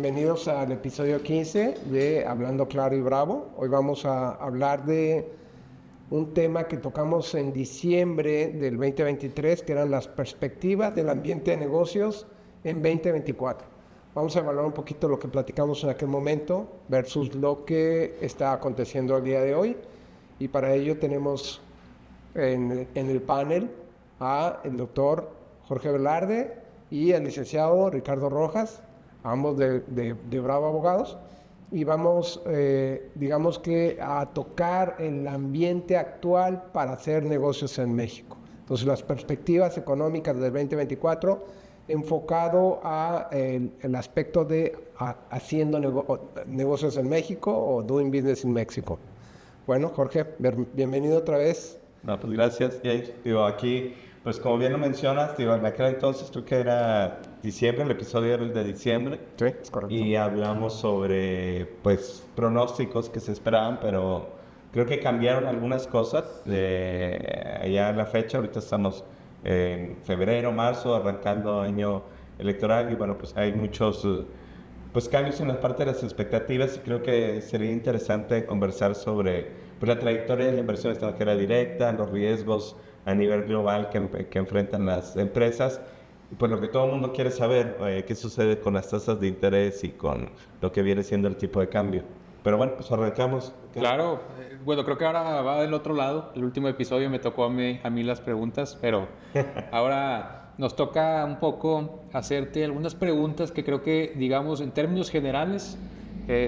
bienvenidos al episodio 15 de Hablando Claro y Bravo. Hoy vamos a hablar de un tema que tocamos en diciembre del 2023, que eran las perspectivas del ambiente de negocios en 2024. Vamos a evaluar un poquito lo que platicamos en aquel momento versus lo que está aconteciendo el día de hoy. Y para ello tenemos en el panel a el doctor Jorge Velarde y el licenciado Ricardo Rojas, ambos de Bravo Abogados, y vamos, digamos que a tocar el ambiente actual para hacer negocios en México. Entonces, las perspectivas económicas del 2024 enfocado a el aspecto de haciendo negocios en México o doing business in Mexico. Bueno, Jorge, bienvenido otra vez. No, pues gracias, James. Digo, aquí, pues como bien lo mencionas, digo, en aquel entonces creo que era diciembre, el episodio era el de diciembre. Sí, es correcto. Y hablamos sobre, pues, pronósticos que se esperaban, pero creo que cambiaron algunas cosas de allá a la fecha. Ahorita estamos en febrero, marzo, arrancando año electoral y bueno, pues hay muchos pues cambios en la parte de las expectativas y creo que sería interesante conversar sobre pues, la trayectoria de la inversión extranjera directa, los riesgos a nivel global que enfrentan las empresas y pues lo que todo el mundo quiere saber, qué sucede con las tasas de interés y con lo que viene siendo el tipo de cambio. Pero bueno, pues arrancamos. Claro, bueno, creo que ahora va del otro lado. El último episodio me tocó a mí las preguntas, pero ahora nos toca un poco hacerte algunas preguntas que creo que, digamos, en términos generales,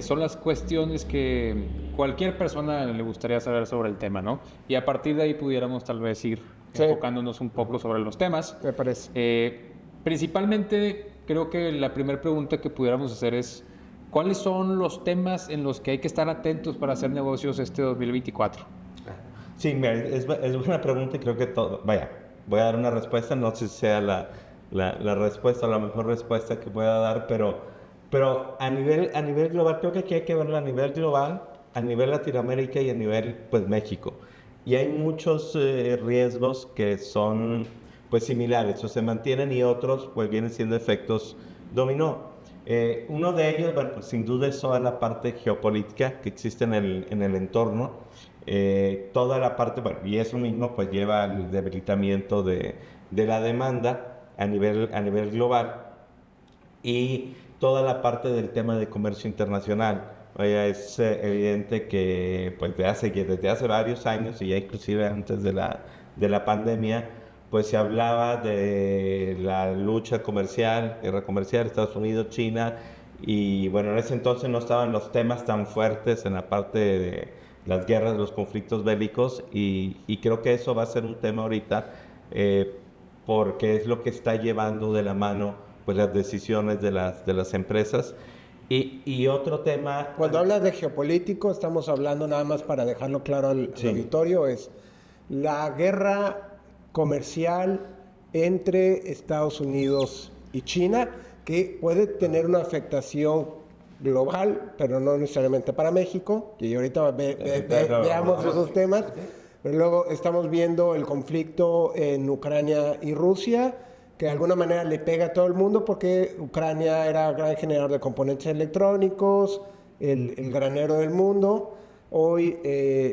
son las cuestiones que cualquier persona le gustaría saber sobre el tema, ¿no? Y a partir de ahí pudiéramos tal vez ir enfocándonos un poco sobre los temas. Me parece. Principalmente, creo que la primera pregunta que pudiéramos hacer es ¿cuáles son los temas en los que hay que estar atentos para hacer negocios este 2024? Sí, mira, es buena pregunta y creo que todo... Vaya, voy a dar una respuesta, no sé si sea la respuesta o la mejor respuesta que pueda dar, pero a nivel global, creo que aquí hay que verlo a nivel global, a nivel Latinoamérica y a nivel, pues, México. Y hay muchos riesgos que son, pues, similares o se mantienen y otros, pues, vienen siendo efectos dominó. Uno de ellos, bueno, pues, sin duda es toda la parte geopolítica que existe en el entorno. Toda la parte, bueno, y eso mismo pues lleva al debilitamiento de la demanda a nivel global y toda la parte del tema de comercio internacional. Es evidente que pues desde hace varios años y ya inclusive antes de la pandemia pues se hablaba de la lucha comercial, guerra comercial, Estados Unidos, China, y bueno, en ese entonces no estaban los temas tan fuertes en la parte de las guerras, los conflictos bélicos, y creo que eso va a ser un tema ahorita, porque es lo que está llevando de la mano pues las decisiones de las empresas. Y otro tema... Cuando hablas de geopolítico, estamos hablando, nada más para dejarlo claro al auditorio, es la guerra comercial entre Estados Unidos y China, que puede tener una afectación global, pero no necesariamente para México, y ahorita veamos esos temas. Pero luego estamos viendo el conflicto en Ucrania y Rusia, que de alguna manera le pega a todo el mundo, porque Ucrania era gran generador de componentes electrónicos, el granero del mundo. Hoy,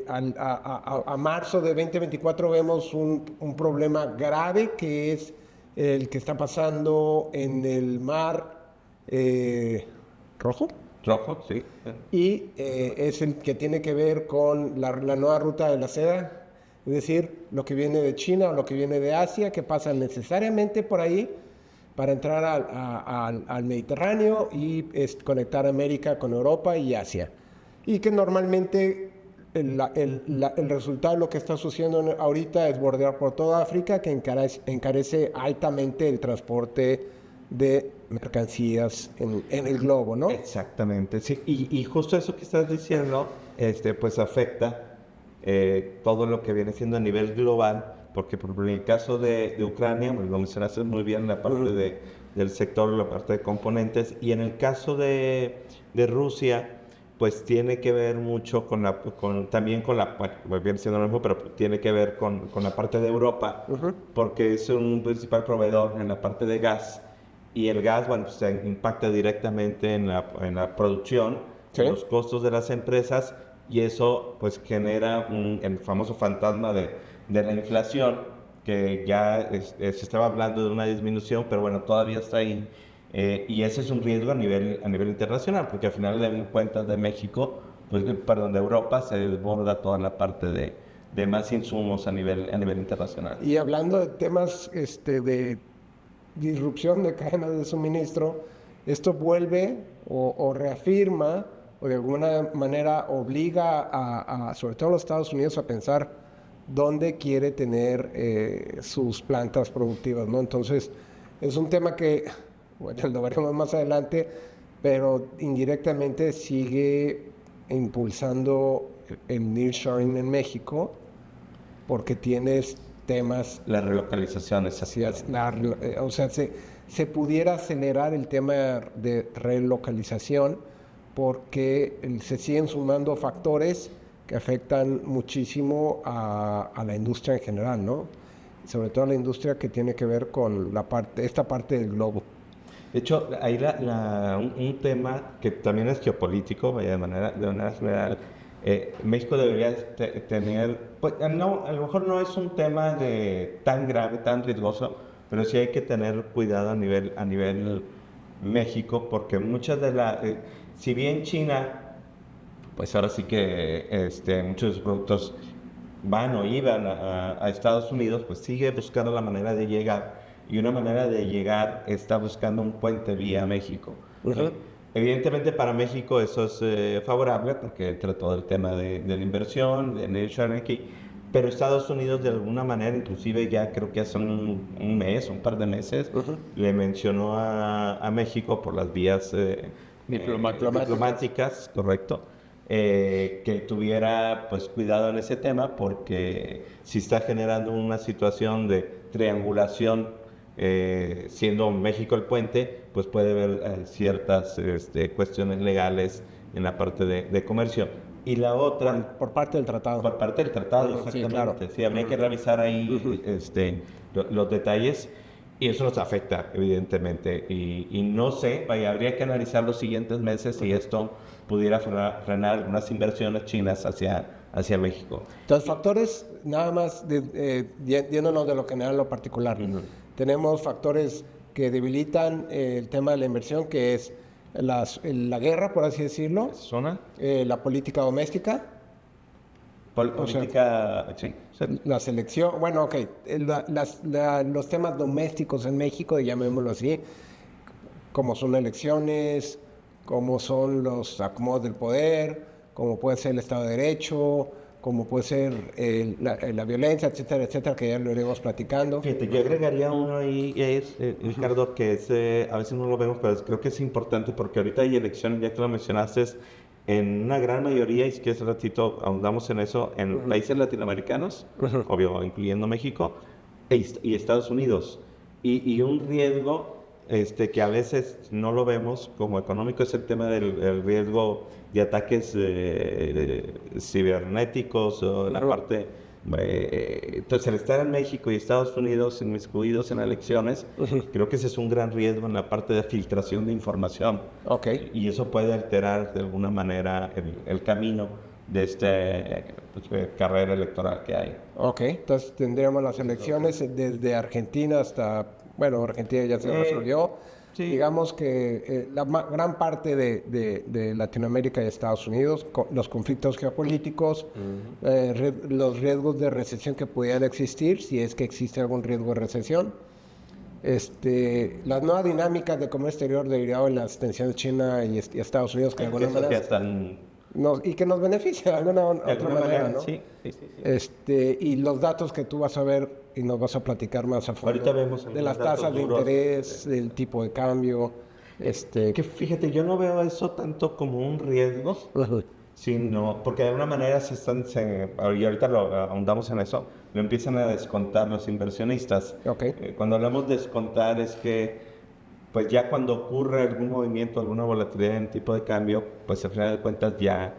a marzo de 2024, vemos un problema grave que es el que está pasando en el mar Rojo. Rojo, sí. Y es el que tiene que ver con la nueva ruta de la seda, es decir, lo que viene de China o lo que viene de Asia, que pasa necesariamente por ahí para entrar al Mediterráneo y conectar América con Europa y Asia. Y que normalmente el resultado de lo que está sucediendo ahorita es bordear por toda África, que encarece altamente el transporte de mercancías en el globo, ¿no? Exactamente, sí. Y justo eso que estás diciendo, pues afecta todo lo que viene siendo a nivel global, porque por el caso de Ucrania, pues lo mencionaste muy bien, la parte del sector, la parte de componentes, y en el caso de Rusia, pues tiene que ver mucho también con la, bueno, viene siendo lo mismo, pero tiene que ver con la parte de Europa, porque es un principal proveedor en la parte de gas y el gas, bueno, pues, se impacta directamente en la producción, Sí. los costos de las empresas, y eso pues genera el famoso fantasma de la inflación, que ya se estaba hablando de una disminución, pero bueno, todavía está ahí. Y ese es un riesgo a nivel internacional, porque al final de cuentas de México, pues, perdón, de Europa se desborda toda la parte de más insumos a nivel internacional. Y hablando de temas de disrupción de cadenas de suministro, esto vuelve o reafirma o de alguna manera obliga sobre todo a los Estados Unidos a pensar dónde quiere tener sus plantas productivas, ¿no? Entonces, es un tema que, bueno, lo veremos más adelante, pero indirectamente sigue impulsando el nearshoring en México porque tienes temas La relocalización es así. o sea, se pudiera acelerar el tema de relocalización porque se siguen sumando factores que afectan muchísimo a la industria en general, ¿no? Sobre todo a la industria que tiene que ver con esta parte del globo. De hecho, ahí un tema que también es geopolítico, vaya, de manera general. México debería tener, pues, no, a lo mejor no es un tema tan grave, tan riesgoso, pero sí hay que tener cuidado a nivel México, porque muchas si bien China, pues ahora sí que muchos de sus productos van o iban a Estados Unidos, pues sigue buscando la manera de llegar, y una manera de llegar está buscando un puente vía México. Uh-huh. Evidentemente para México eso es favorable porque entra todo el tema de la inversión, de nearshoring aquí, pero Estados Unidos de alguna manera, inclusive ya creo que hace un mes, un par de meses, Uh-huh. le mencionó a México por las vías diplomáticas, correcto, que tuviera pues cuidado en ese tema, porque si está generando una situación de triangulación, siendo México el puente, pues puede haber ciertas cuestiones legales en la parte de comercio. Y la otra, Por parte del tratado. por parte del tratado, Sí, exactamente. claro. Sí, habría que revisar ahí los detalles, y eso nos afecta, evidentemente. Y no sé, vaya, habría que analizar los siguientes meses si esto pudiera frenar algunas inversiones chinas hacia México. Entonces, factores, nada más yéndonos de lo general a lo particular. Ujú. Tenemos factores que debilitan el tema de la inversión, que es la guerra, por así decirlo, ¿Zona? la política doméstica, Política, sí. la selección, bueno, ok, los temas domésticos en México, llamémoslo así, como son elecciones, como son los acomodos del poder, como puede ser el Estado de Derecho, como puede ser la violencia, etcétera, etcétera, que ya lo iremos platicando. Fíjate, yo agregaría uno ahí, Ricardo, que a veces no lo vemos, pero creo que es importante porque ahorita hay elecciones, ya que lo mencionaste, en una gran mayoría, y si quieres un ratito ahondamos en eso, en países latinoamericanos, obvio, incluyendo México, y Estados Unidos. Y un riesgo que a veces no lo vemos como económico es el tema del riesgo de ataques cibernéticos o la parte. Entonces, el estar en México y Estados Unidos inmiscuidos en elecciones, creo que ese es un gran riesgo en la parte de filtración de información. Ok. Y eso puede alterar de alguna manera el camino de carrera electoral que hay. Ok, entonces tendríamos las elecciones desde Argentina hasta, bueno, Argentina ya se resolvió. sí. Digamos que gran parte de Latinoamérica y Estados Unidos, los conflictos geopolíticos, los riesgos de recesión que pudieran existir, si es que existe algún riesgo de recesión, las nuevas dinámicas de comercio exterior derivado en las tensiones China y Estados Unidos, que de alguna manera... y que nos beneficia de alguna otra manera, ¿no? Sí. Y los datos que tú vas a ver y nos vas a platicar más a fondo. Ahorita vemos de las tasas de interés, del tipo de cambio. Que fíjate, yo no veo eso tanto como un riesgo, sino porque de alguna manera y ahorita lo ahondamos en eso, lo empiezan a descontar los inversionistas. Okay. Cuando hablamos de descontar es que pues ya cuando ocurre algún movimiento, alguna volatilidad en tipo de cambio, pues al final de cuentas ya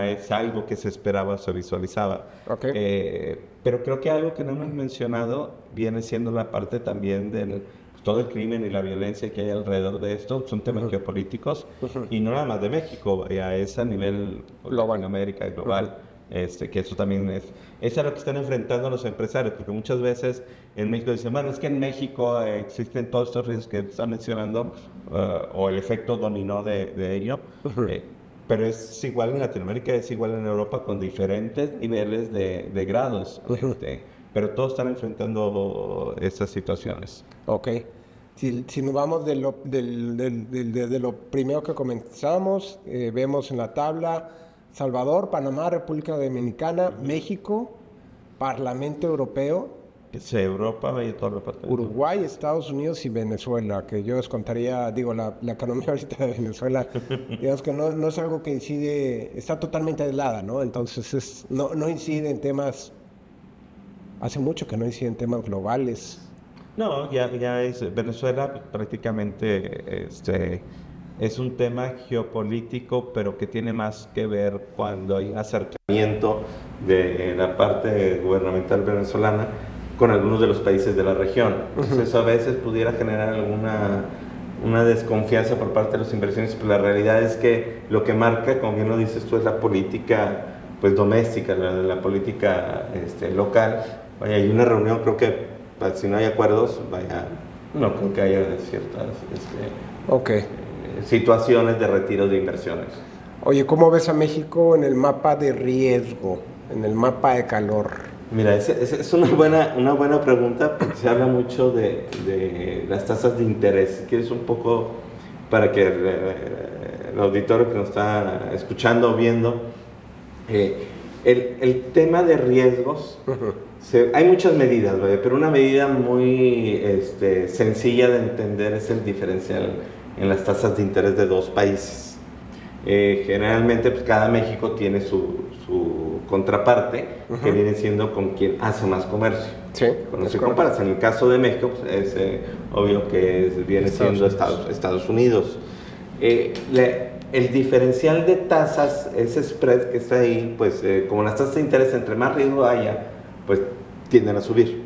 es algo que se esperaba, se visualizaba. Okay. Pero creo que algo que no hemos mencionado viene siendo la parte también todo el crimen y la violencia que hay alrededor de esto son temas geopolíticos y no nada más de México, ya es a nivel global, América global. Que eso también es a lo que están enfrentando los empresarios, porque muchas veces en México dicen, bueno, es que en México existen todos estos riesgos que están mencionando, o el efecto dominó de ello, pero es igual en Latinoamérica, es igual en Europa, con diferentes niveles de grados, pero todos están enfrentando estas situaciones. Ok. Si nos vamos de lo primero que comenzamos, vemos en la tabla Salvador, Panamá, República Dominicana, México, Parlamento Europeo, Europa y toda la parte Uruguay, Estados Unidos y Venezuela, que yo descontaría, la economía ahorita de Venezuela, digamos que no es algo que incide, está totalmente aislada, ¿no? Entonces no incide en temas, hace mucho que no incide en temas globales. No, ya es Venezuela prácticamente es un tema geopolítico, pero que tiene más que ver cuando hay un acercamiento de la parte gubernamental venezolana con algunos de los países de la región. Entonces eso a veces pudiera generar una desconfianza por parte de los inversionistas, pero la realidad es que lo que marca, como bien lo dices tú, es la política pues doméstica, la política local. Vaya, hay una reunión, creo que si no hay acuerdos, no creo que haya ciertas situaciones de retiro de inversiones. Oye, ¿cómo ves a México en el mapa de riesgo, en el mapa de calor? Mira, es una buena pregunta, porque se habla mucho de las tasas de interés. Si quieres un poco, para que el auditorio que nos está escuchando o viendo, el tema de riesgos, hay muchas medidas, ¿vale? Pero una medida muy sencilla de entender es el diferencial en las tasas de interés de dos países. Generalmente pues, cada México tiene su contraparte, que viene siendo con quien hace más comercio. Sí, cuando se compara, en el caso de México pues, es obvio que viene siendo Estados Unidos. El diferencial de tasas, ese spread que está ahí, pues como las tasas de interés entre más riesgo haya, pues tienden a subir.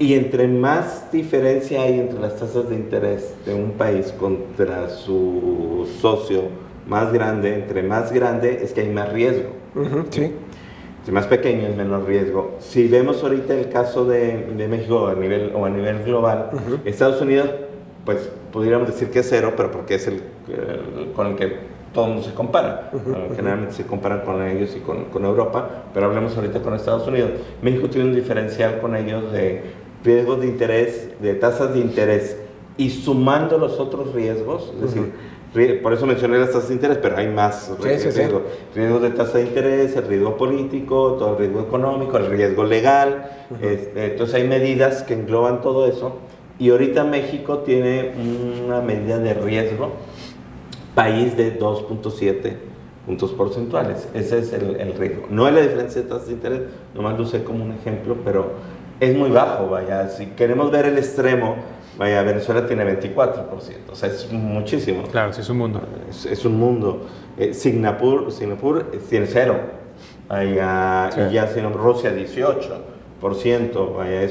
Y entre más diferencia hay entre las tasas de interés de un país contra su socio más grande, entre más grande es que hay más riesgo. Sí. Entre más pequeño es menos riesgo. Si vemos ahorita el caso de México a nivel global, Estados Unidos, pues pudiéramos decir que es cero, pero porque es el con el que todo el mundo se compara. Generalmente se comparan con ellos y con Europa, pero hablemos ahorita con Estados Unidos. México tiene un diferencial con ellos de riesgos de interés, de tasas de interés, y sumando los otros riesgos, es decir, por eso mencioné las tasas de interés, pero hay más riesgos. Sí. Riesgos de tasa de interés, el riesgo político, todo el riesgo económico, el riesgo legal. Entonces hay medidas que engloban todo eso. Y ahorita México tiene una medida de riesgo país de 2.7 puntos porcentuales. Ese es el riesgo. No es la diferencia de tasas de interés, nomás lo usé como un ejemplo, pero es muy bajo, vaya. Si queremos ver el extremo, vaya, Venezuela tiene 24%, o sea, es muchísimo. Claro, sí, es un mundo. Es un mundo. Singapur tiene 0, vaya, sí. Y ya Rusia 18%, vaya,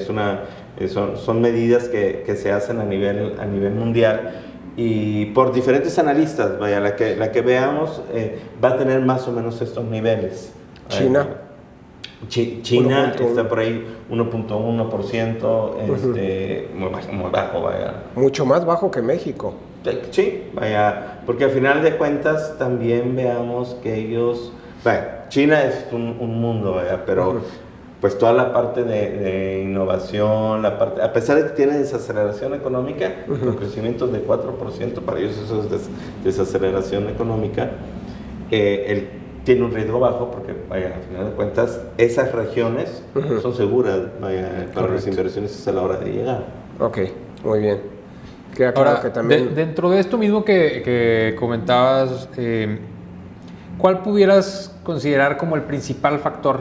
son medidas que se hacen a nivel mundial. Y por diferentes analistas, vaya, la que veamos va a tener más o menos estos niveles. China. China está por ahí 1.1%, muy bajo, vaya. Mucho más bajo que México. Sí, vaya, porque al final de cuentas también veamos que ellos, vaya, China es un mundo, vaya, pero pues toda la parte de innovación, a pesar de que tiene desaceleración económica, con crecimientos de 4%, para ellos eso es desaceleración económica, tiene un riesgo bajo porque, vaya, al final de cuentas, esas regiones son seguras, vaya, para los inversionistas a la hora de llegar. Ok, muy bien. Queda claro. Ahora, que también... dentro de esto mismo que comentabas, ¿cuál pudieras considerar como el principal factor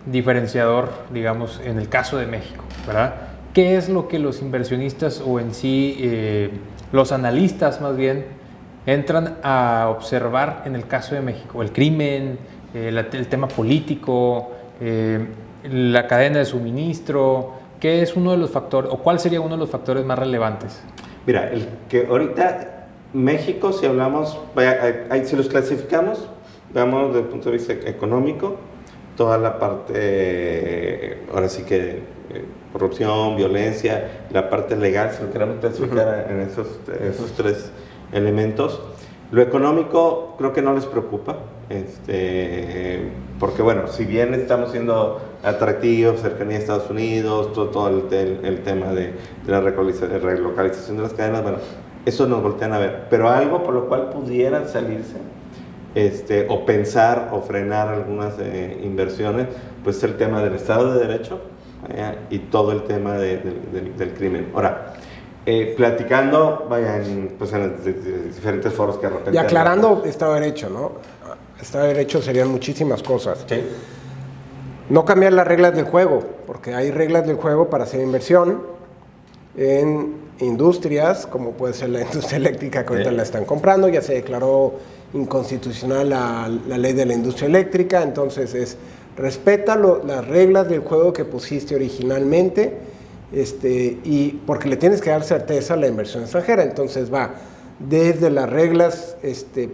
diferenciador, digamos, en el caso de México, ¿verdad? ¿Qué es lo que los inversionistas o en sí los analistas más bien entran a observar en el caso de México? El crimen, el tema político, la cadena de suministro, ¿qué es uno de los factores, o cuál sería uno de los factores más relevantes? Mira, el que ahorita México, si hablamos, si los clasificamos, veamos desde el punto de vista económico, toda la parte, ahora sí que corrupción, violencia, la parte legal, si lo queremos clasificar en esos tres elementos. Lo económico creo que no les preocupa, porque bueno, si bien estamos siendo atractivos, cercanía a Estados Unidos, todo el tema de la relocalización de las cadenas, bueno, eso nos voltean a ver, pero algo por lo cual pudieran salirse, o pensar o frenar algunas inversiones, pues es el tema del Estado de Derecho y todo el tema del crimen. Ahora, platicando, pues en diferentes foros que de repente... Y aclarando Estado de Derecho, ¿no? Estado de Derecho serían muchísimas cosas. Sí. No cambiar las reglas del juego, porque hay reglas del juego para hacer inversión en industrias, como puede ser la industria eléctrica, que ahorita la están comprando. Ya se declaró inconstitucional la ley de la industria eléctrica, entonces respeta las reglas del juego que pusiste originalmente, y porque le tienes que dar certeza a la inversión extranjera. Entonces va desde las reglas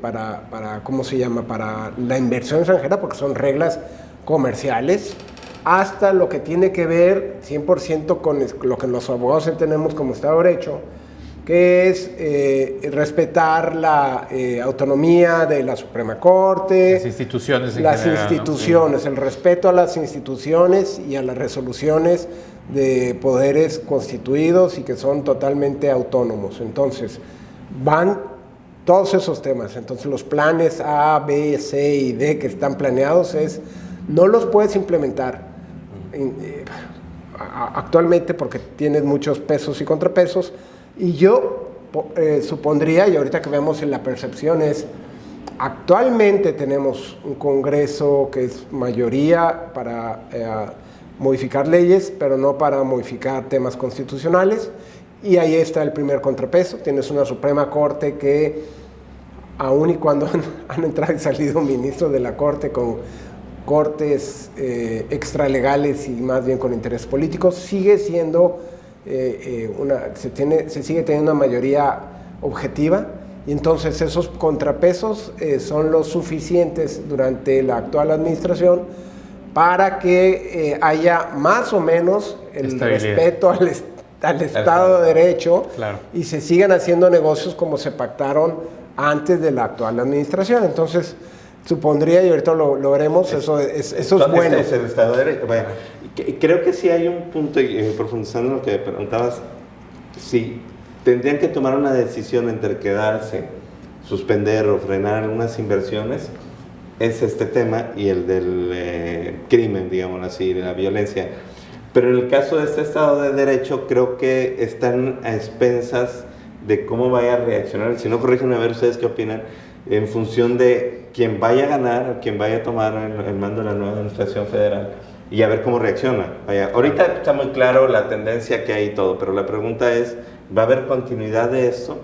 para ¿cómo se llama? Para la inversión extranjera, porque son reglas comerciales, hasta lo que tiene que ver 100% con lo que los abogados entendemos como Estado de Derecho, que es respetar la autonomía de la Suprema Corte, las instituciones en las general, instituciones, ¿no? El respeto a las instituciones y a las resoluciones de poderes constituidos y que son totalmente autónomos. Entonces, van todos esos temas. Entonces, los planes A, B, C y D que están planeados no los puedes implementar actualmente porque tienes muchos pesos y contrapesos. Y yo supondría, y ahorita que vemos en la percepción actualmente tenemos un Congreso que es mayoría para modificar leyes, pero no para modificar temas constitucionales, y ahí está el primer contrapeso. Tienes una Suprema Corte que, aun y cuando han entrado y salido ministros de la Corte con cortes extralegales y más bien con intereses políticos, sigue siendo se sigue teniendo una mayoría objetiva, y entonces esos contrapesos son los suficientes durante la actual administración para que haya más o menos el respeto al Estado de Derecho, claro, y se sigan haciendo negocios como se pactaron antes de la actual administración. Entonces, supondría, y ahorita lo veremos, eso es bueno. Es el Estado de Derecho. Vaya, creo que sí hay un punto, profundizando en lo que preguntabas, si tendrían que tomar una decisión entre quedarse, suspender o frenar algunas inversiones, es este tema y el del crimen, digamos así, de la violencia. Pero en el caso de este Estado de Derecho, creo que están a expensas de cómo vaya a reaccionar. Si no, corríjanme a ver ustedes qué opinan, en función de quién vaya a ganar o quién vaya a tomar el mando de la nueva administración federal, y a ver cómo reacciona. Vaya, ahorita está muy claro la tendencia que hay y todo, pero la pregunta es, ¿va a haber continuidad de esto?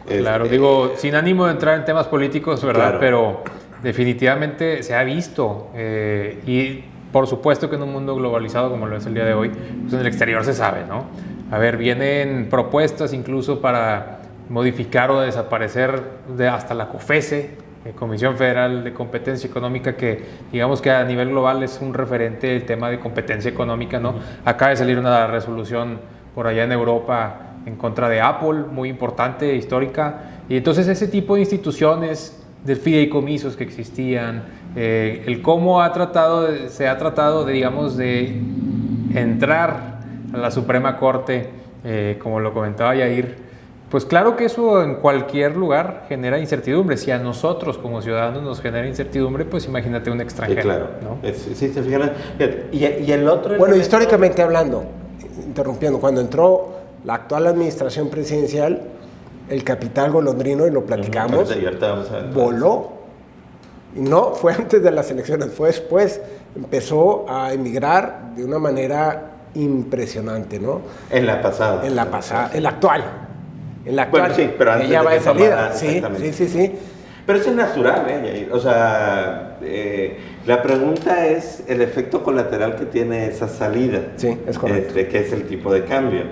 Claro, digo, sin ánimo de entrar en temas políticos, ¿verdad? Claro. Pero definitivamente se ha visto, y por supuesto que en un mundo globalizado como lo es el día de hoy, pues en el exterior se sabe, ¿no? A ver, vienen propuestas incluso para modificar o desaparecer hasta la COFECE, Comisión Federal de Competencia Económica, que digamos que a nivel global es un referente del tema de competencia económica, ¿no? Acaba de salir una resolución por allá en Europa en contra de Apple, muy importante, histórica, y entonces ese tipo de instituciones, de fideicomisos que existían, el cómo se ha tratado de, digamos, de entrar a la Suprema Corte, como lo comentaba Yair, pues claro que eso en cualquier lugar genera incertidumbre. Si a nosotros como ciudadanos nos genera incertidumbre, pues imagínate un extranjero. Sí, claro. ¿No? Sí, se fijan. Y el otro... Bueno, históricamente hablando, interrumpiendo, cuando entró la actual administración presidencial, el capital golondrino, y lo platicamos, voló. Y no fue antes de las elecciones, fue después. Empezó a emigrar de una manera impresionante, ¿no? En la pasada. En la actual. Bueno, sí, pero antes ya de va de que salida. tomara, Sí. Pero eso es natural, ¿eh? O sea, La pregunta es el efecto colateral que tiene esa salida. Sí, es correcto. Que es el tipo de cambio.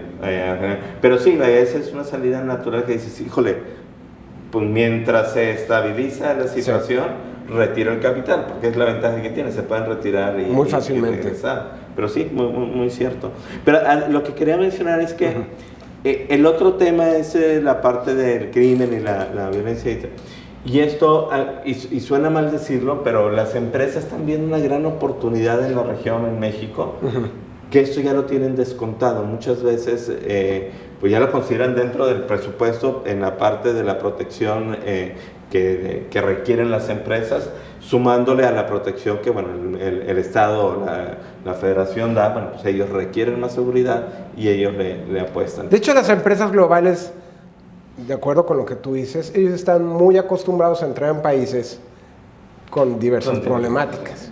Pero sí, esa es una salida natural que dices, híjole, pues mientras se estabiliza la situación, retiro el capital, porque es la ventaja que tiene, se pueden retirar muy fácilmente. Y regresar. Pero sí, muy cierto. Pero lo que quería mencionar es que el otro tema es la parte del crimen y la violencia. Y esto, y suena mal decirlo, pero las empresas están viendo una gran oportunidad en la región, en México, que esto ya lo tienen descontado. Muchas veces pues ya lo consideran dentro del presupuesto en la parte de la protección que requieren las empresas, sumándole a la protección que bueno, el Estado, la Federación da. Bueno, pues ellos requieren más seguridad y ellos le apuestan. De hecho, las empresas globales, de acuerdo con lo que tú dices, ellos están muy acostumbrados a entrar en países con diversas problemáticas.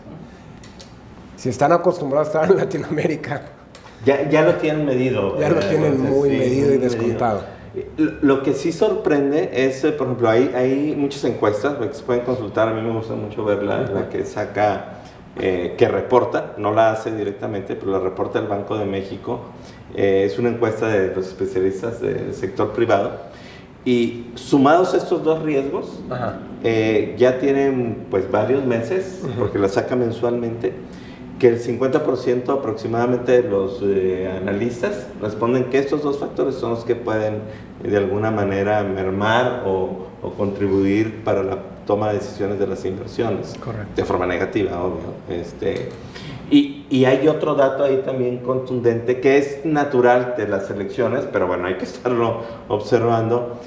Si están acostumbrados a estar en Latinoamérica, ya lo tienen medido. Ya lo tienen muy medido y descontado. Lo que sí sorprende es, por ejemplo, hay muchas encuestas que se pueden consultar. A mí me gusta mucho ver la que saca, que reporta, no la hace directamente, pero la reporta el Banco de México. Es una encuesta de los especialistas del sector privado. Y sumados estos dos riesgos, ya tienen pues varios meses, porque la saca mensualmente, que el 50% aproximadamente de los analistas responden que estos dos factores son los que pueden de alguna manera mermar o contribuir para la toma de decisiones de las inversiones. Correcto. De forma negativa, obvio. Y hay otro dato ahí también contundente que es natural de las elecciones, pero bueno, hay que estarlo observando,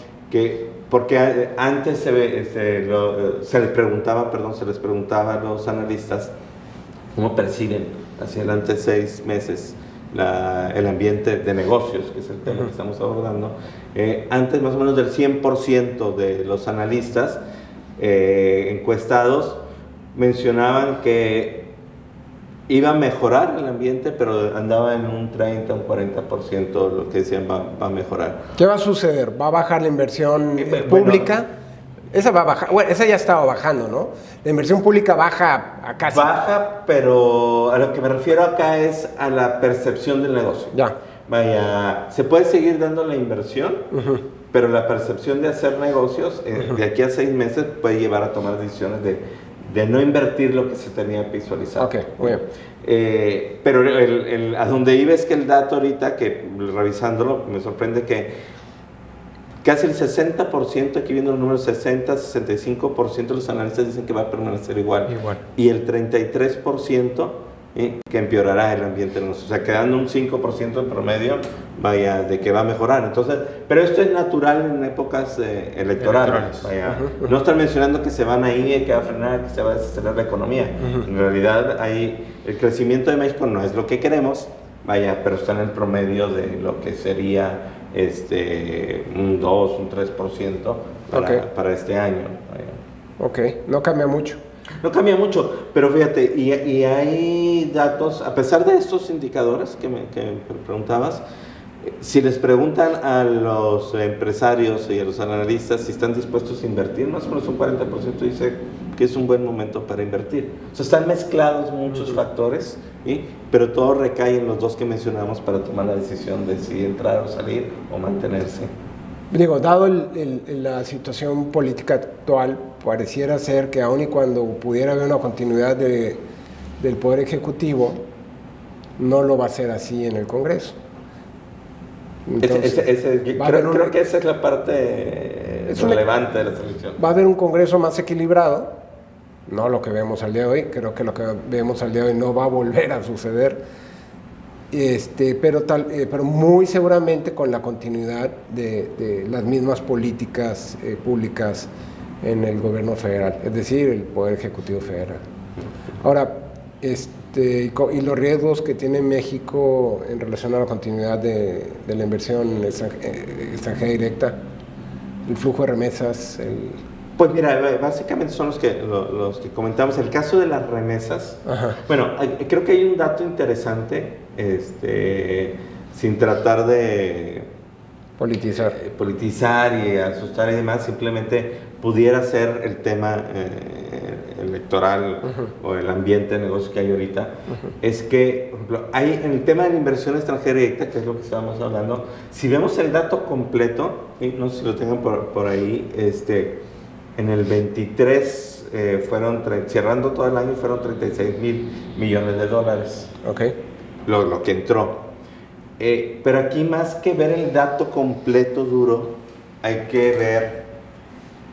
porque antes se les preguntaba a los analistas cómo perciben hacia adelante 6 meses el ambiente de negocios, que es el tema que estamos abordando. Antes más o menos del 100% de los analistas encuestados mencionaban que iba a mejorar el ambiente, pero andaba en un 30, un 40%, lo que decían va a mejorar. ¿Qué va a suceder? ¿Va a bajar la inversión pública? Bueno, esa va a bajar, bueno, esa ya estaba bajando, ¿no? La inversión pública baja a casi. Baja, pero a lo que me refiero acá es a la percepción del negocio. Ya. Vaya, se puede seguir dando la inversión, pero la percepción de hacer negocios de aquí a 6 meses puede llevar a tomar decisiones de no invertir lo que se tenía visualizado. Ok, muy bien. Pero a donde iba es que el dato ahorita, que revisándolo, me sorprende que casi el 60%, aquí viendo los números, 60-65% de los analistas dicen que va a permanecer igual. Y el 33% que empeorará el ambiente. O sea, quedando un 5% en promedio, vaya, de que va a mejorar. Entonces, pero esto es natural en épocas electorales. Vaya. No están mencionando que se van a ir, que va a frenar, que se va a desacelerar la economía. En realidad, el crecimiento de México no es lo que queremos, vaya, pero está en el promedio de lo que sería un 2, un 3% para este año. Ok, no cambia mucho. No cambia mucho, pero fíjate, y hay datos, a pesar de estos indicadores que me preguntabas, si les preguntan a los empresarios y a los analistas si están dispuestos a invertir, más o menos un 40% dice que es un buen momento para invertir. O sea, están mezclados muchos factores, pero todo recae en los dos que mencionamos para tomar la decisión de si entrar o salir o mantenerse. Digo, dado la situación política actual, pareciera ser que aun y cuando pudiera haber una continuidad del Poder Ejecutivo, no lo va a ser así en el Congreso. Entonces, creo que esa es la parte relevante de la selección. Va a haber un Congreso más equilibrado, no lo que vemos al día de hoy, creo que lo que vemos al día de hoy no va a volver a suceder, pero muy seguramente con la continuidad de las mismas políticas públicas en el gobierno federal, es decir, el Poder Ejecutivo Federal. Ahora, y los riesgos que tiene México en relación a la continuidad de la inversión extranjera directa, el flujo de remesas, Pues mira, básicamente son los que comentamos. El caso de las remesas, bueno, creo que hay un dato interesante, sin tratar de politizar y asustar y demás, simplemente pudiera ser el tema electoral o el ambiente de negocio que hay ahorita, es que, por ejemplo, hay en el tema de la inversión extranjera directa, que es lo que estábamos hablando, si vemos el dato completo, no sé si lo tengan por ahí, en el 23 cerrando todo el año fueron 36,000 millones de dólares. Ok. Lo que entró. Pero aquí más que ver el dato completo duro, hay que ver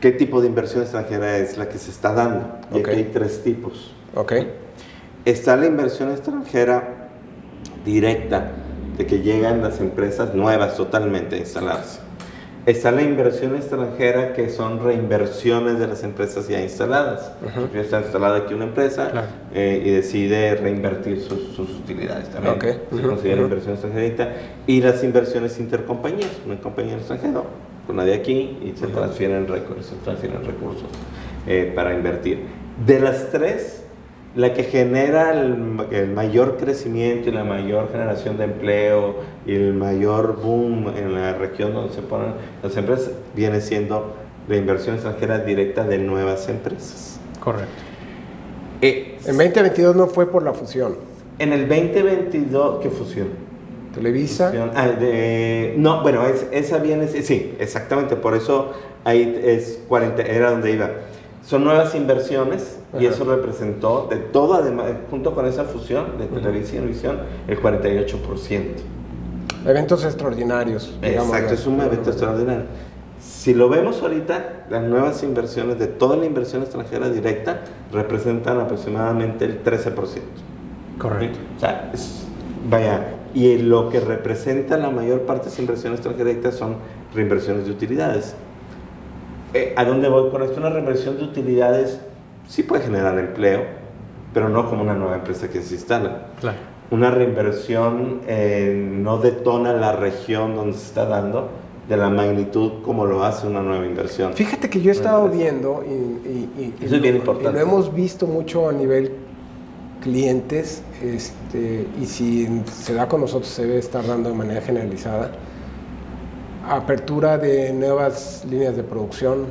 qué tipo de inversión extranjera es la que se está dando. Y aquí hay 3 tipos. Ok. Está la inversión extranjera directa, de que llegan las empresas nuevas totalmente a instalarse. Está la inversión extranjera, que son reinversiones de las empresas ya instaladas. Ya está instalada aquí una empresa, claro, y decide reinvertir sus utilidades también. Okay. Se considera inversión extranjera. Y las inversiones intercompañías, una compañía extranjera con la de aquí, y se transfieren recursos para invertir. De las 3, la que genera el mayor crecimiento y la mayor generación de empleo y el mayor boom en la región donde se ponen las empresas viene siendo la inversión extranjera directa de nuevas empresas. correcto. En 2022 no fue por la fusión. En el 2022, ¿qué fusión? Televisa. No, bueno, esa viene, sí, exactamente, por eso ahí es 40, era donde iba. Son nuevas inversiones. Y eso representó de todo, además, junto con esa fusión de Televisa y Univisión, el 48%. Eventos extraordinarios. Exacto, es un evento extraordinario. Si lo vemos ahorita, las nuevas inversiones de toda la inversión extranjera directa representan aproximadamente el 13%. Correcto. O sea, y lo que representa la mayor parte de esa inversión extranjera directa son reinversiones de utilidades. ¿A dónde voy con esto? Una reinversión de utilidades sí puede generar empleo, pero no como una nueva empresa que se instala. Claro. Una reinversión no detona la región donde se está dando de la magnitud como lo hace una nueva inversión. Fíjate que yo he estado viendo y eso es bien importante. Y lo hemos visto mucho a nivel clientes, y si se da con nosotros se debe estar dando de manera generalizada. Apertura de nuevas líneas de producción,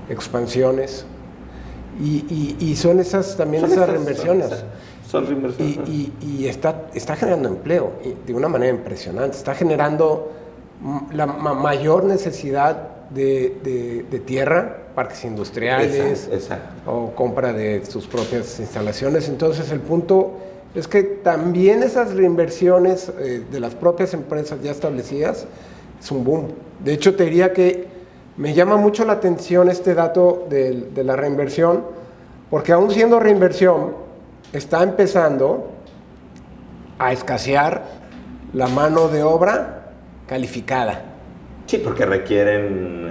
expansiones. Y son esas también esas reinversiones. Son reinversiones. Y está generando empleo de una manera impresionante. Está generando la mayor necesidad de tierra, parques industriales, exacto. O compra de sus propias instalaciones. Entonces el punto es que también esas reinversiones de las propias empresas ya establecidas es un boom. De hecho, te diría que me llama mucho la atención este dato de la reinversión, porque aún siendo reinversión, está empezando a escasear la mano de obra calificada. Sí, porque requieren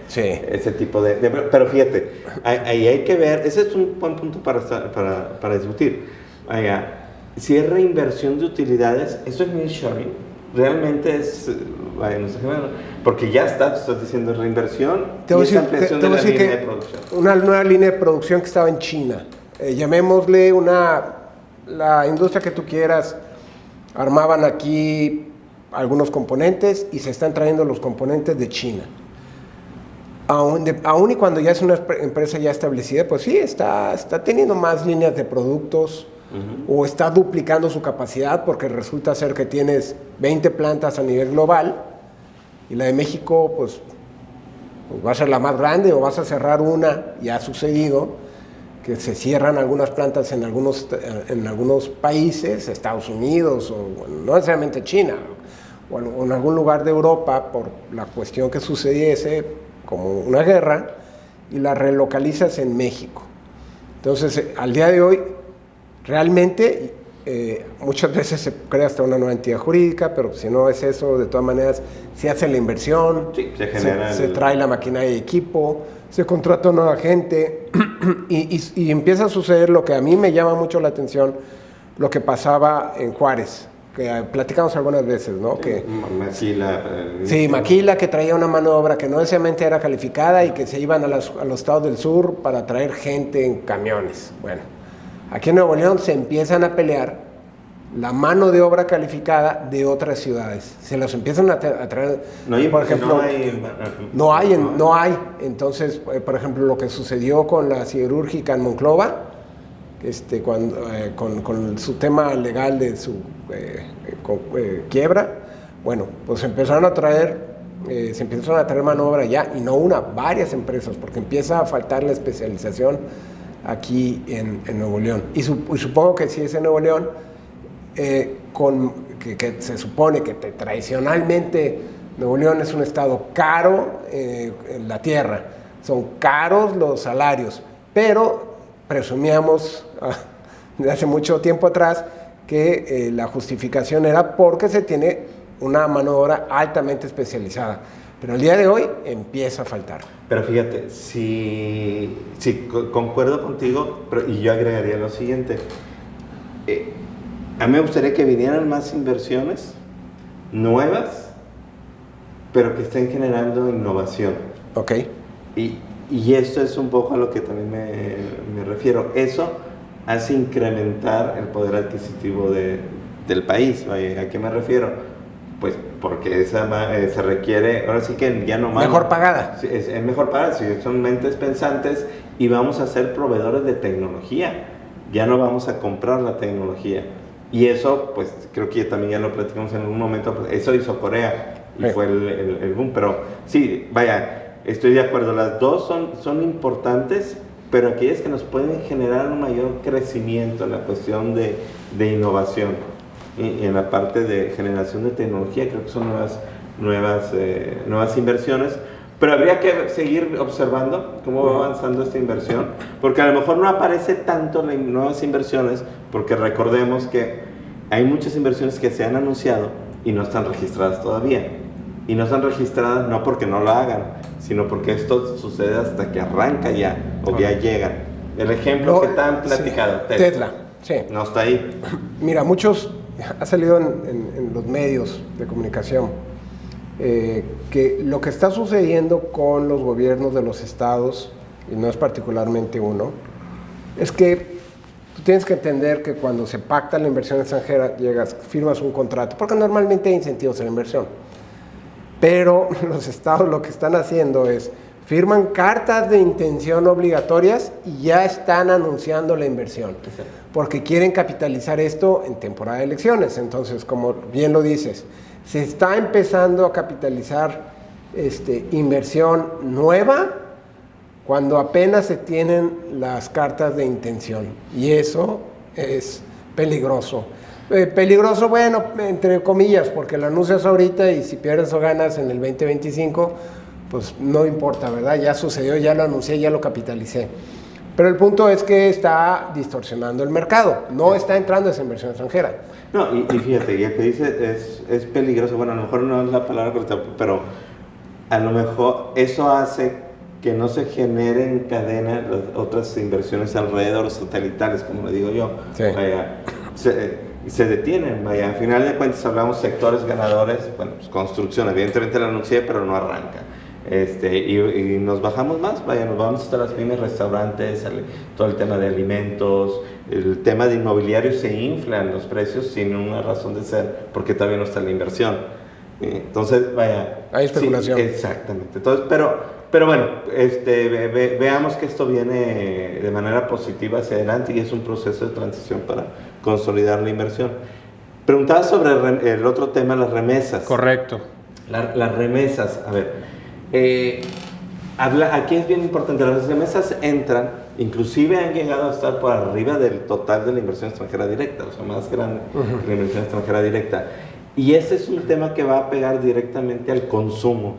ese tipo de... Pero fíjate, ahí hay que ver, ese es un buen punto para discutir. Si es reinversión de utilidades, eso es nearshoring. Realmente es, no sé qué, porque ya estás diciendo reinversión y es ampliación de la línea de producción. Una nueva línea de producción que estaba en China. Llamémosle la industria que tú quieras, armaban aquí algunos componentes y se están trayendo los componentes de China. Aún y cuando ya es una empresa ya establecida, pues sí, está teniendo más líneas de productos, o está duplicando su capacidad, porque resulta ser que tienes 20 plantas a nivel global y la de México pues va a ser la más grande, o vas a cerrar una, y ha sucedido que se cierran algunas plantas en algunos países, Estados Unidos, o no necesariamente China, o en algún lugar de Europa, por la cuestión que sucediese, como una guerra, y la relocalizas en México. Entonces, al día de hoy, realmente, muchas veces se crea hasta una nueva entidad jurídica, pero si no es eso, de todas maneras, se hace la inversión, sí, se trae la maquinaria y equipo, se contrata nueva gente, y empieza a suceder lo que a mí me llama mucho la atención, lo que pasaba en Juárez, que platicamos algunas veces, ¿no? Maquila, que traía una mano de obra que no necesariamente era calificada y que se iban a los estados del sur para traer gente en camiones. Bueno, aquí en Nuevo León se empiezan a pelear la mano de obra calificada de otras ciudades. Se los empiezan a traer, por ejemplo, no hay. Entonces, por ejemplo, lo que sucedió con la siderúrgica en Monclova, con su tema legal de su quiebra, bueno, pues se empezaron a traer mano de obra ya, y no una, varias empresas, porque empieza a faltar la especialización aquí en Nuevo León. Y supongo que si es en Nuevo León, que se supone que tradicionalmente Nuevo León es un estado caro en la tierra, son caros los salarios, pero presumíamos de hace mucho tiempo atrás que la justificación era porque se tiene una mano de obra altamente especializada, pero el día de hoy empieza a faltar. Pero fíjate, sí, concuerdo contigo, y yo agregaría lo siguiente. A mí me gustaría que vinieran más inversiones nuevas, pero que estén generando innovación. Ok. Y esto es un poco a lo que también me refiero. Eso hace incrementar el poder adquisitivo del país. ¿A qué me refiero? Pues porque se requiere, ahora sí que ya no más. Mejor pagada. Es mejor pagada, si son mentes pensantes, y vamos a ser proveedores de tecnología. Ya no vamos a comprar la tecnología. Y eso, pues creo que también ya lo platicamos en algún momento, pues, eso hizo Corea y fue el boom. Pero sí, vaya, estoy de acuerdo, las dos son importantes, pero aquellas que nos pueden generar un mayor crecimiento en la cuestión de innovación y en la parte de generación de tecnología, creo que son nuevas inversiones. Pero habría que seguir observando cómo va avanzando esta inversión, porque a lo mejor no aparece tanto las nuevas inversiones, porque recordemos que hay muchas inversiones que se han anunciado y no están registradas todavía. Y no están registradas no porque no lo hagan, sino porque esto sucede hasta que arranca ya, o ya llegan. El ejemplo que te han platicado, sí, Tesla, sí. No está ahí. Mira, ha salido en los medios de comunicación, que lo que está sucediendo con los gobiernos de los estados, y no es particularmente uno, es que tú tienes que entender que cuando se pacta la inversión extranjera, firmas un contrato, porque normalmente hay incentivos en la inversión, pero los estados lo que están haciendo es firman cartas de intención obligatorias y ya están anunciando la inversión, porque quieren capitalizar esto en temporada de elecciones. Entonces, como bien lo dices, se está empezando a capitalizar inversión nueva cuando apenas se tienen las cartas de intención, y eso es peligroso. Peligroso, bueno, entre comillas, porque lo anuncias ahorita y si pierdes o ganas en el 2025, pues no importa, ¿verdad? Ya sucedió, ya lo anuncié, ya lo capitalicé. Pero el punto es que está distorsionando el mercado, no está entrando esa inversión extranjera. No, y fíjate, ya que dice es peligroso, bueno, a lo mejor no es la palabra correcta, pero a lo mejor eso hace que no se generen cadena las otras inversiones alrededor, satelitales, como le digo yo. Sí. Vaya, se detienen, vaya, al final de cuentas hablamos sectores ganadores, bueno, pues construcción, evidentemente lo anuncié, pero no arranca. Y nos bajamos más, vaya, nos vamos hasta las pymes, restaurantes, todo el tema de alimentos, el tema de inmobiliario, se inflan los precios sin una razón de ser, porque todavía no está la inversión. Entonces, vaya. Hay especulación. Sí, exactamente. Entonces, pero bueno, veamos que esto viene de manera positiva hacia adelante y es un proceso de transición para consolidar la inversión. Preguntaba sobre el otro tema, las remesas. Correcto. Las remesas, a ver. Aquí es bien importante, las remesas entran, inclusive han llegado a estar por arriba del total de la inversión extranjera directa, o sea, más grande que la inversión extranjera directa. Y ese es un tema que va a pegar directamente al consumo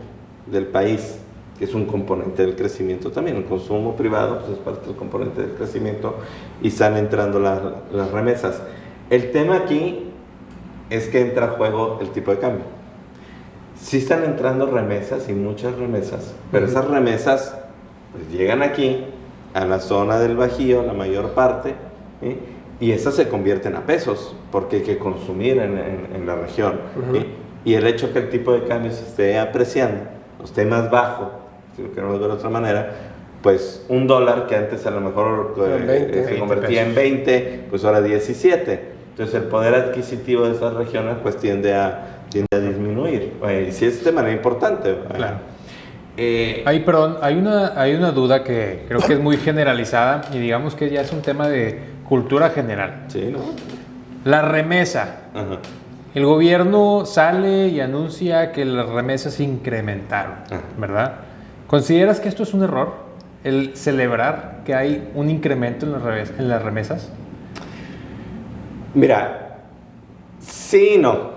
del país, que es un componente del crecimiento también. El consumo privado pues, es parte del componente del crecimiento y están entrando las remesas. El tema aquí es que entra a juego el tipo de cambio. Sí están entrando remesas y muchas remesas, pero esas remesas pues, llegan aquí, a la zona del Bajío, la mayor parte, ¿sí? Y esas se convierten a pesos, porque hay que consumir en la región. ¿Sí? Y el hecho que el tipo de cambio se esté apreciando, o esté más bajo, si lo queremos ver de otra manera, pues $1 que antes a lo mejor se convertía en 20, pues ahora 17. Entonces el poder adquisitivo de esas regiones pues tiende a disminuir. Y sí es de manera importante. Claro. Hay una duda que creo que es muy generalizada y digamos que ya es un tema de cultura general. Sí, ¿no? La remesa. Ajá. El gobierno sale y anuncia que las remesas se incrementaron, ¿verdad? ¿Consideras que esto es un error? El celebrar que hay un incremento en las remesas. Mira, sí y no.